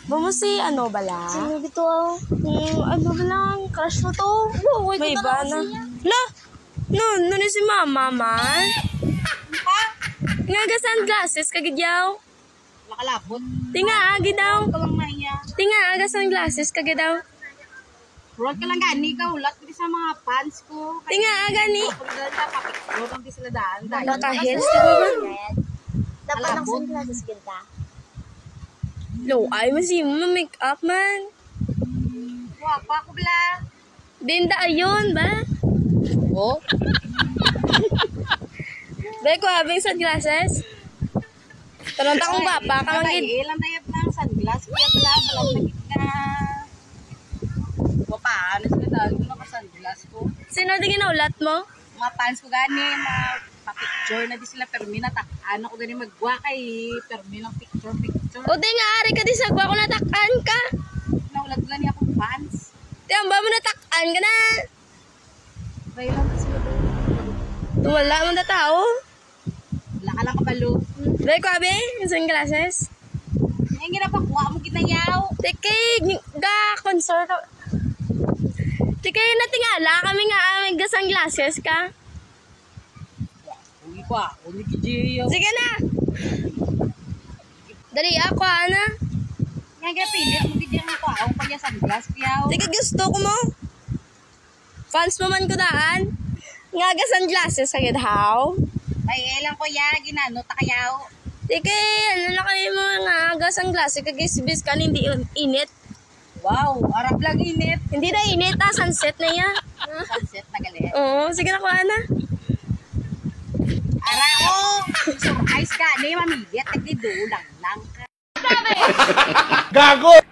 Bamo si ano bala? Sino dito? Ano balang crush mo to? Wait, May iba na. La! No ni si mama man. Ha? Nga ga sunglasses kagidyaw. Nakalabot. Tinga agi daw. Ito lang naiya. Tinga aga sunglasses kagadaw. Roll ka lang gani ka. Ulat ko sa mga fans ko. Tinga aga ni. Roll kang di sila daan. Nakahils Dapat ng sunglasses kita. Lo, ay mo si make up man. Wapa ko bala. Dinda ayon ba? Oh? Beko having sunglasses. Tanong ta kung bapa ka magid. Ilang tayap ng sunglass. Kaya pala lagi na. Wapa, ano sila dahil ko na sunglass ko. Sino di ginaulat mo? Mga fans ko gani, picture na di sila permi na ano ko gani magwa kay permi ng picture. O di nga ari ka di sagwa ko natakan ka. Naulat lang niya akong fans. Di ang ba mo natakan ka na? Kaya lang na sila doon. Wala mo na tao. Wala ka lang kabalo. Beko abi, yung sunglasses. Ngayon ginapakuha mo ginayaw. Tiki, ga concert. Tiki natingala kami nga may ga sunglasses ka. Uy pa, uy kijiyo. Sige na. Dali ako ana. Ngayon ginapilit mo gidyan ako. Ako pa niya sunglass piyaw. Tiki gusto ko mo. Fans mo man ko daan. Nga ga sunglasses sa gidhaw. Ay elang ko ya ginano takayaw. Tiki, ano na kayo mo nga ga sunglasses kagisbis kan hindi init. Wow, arap lang init. Hindi na init sunset na yan. Sunset na gali. Oo, sige na ko ana. Ara ko. Surprise ka ni mamilit nagdidulang lang ka. Gago!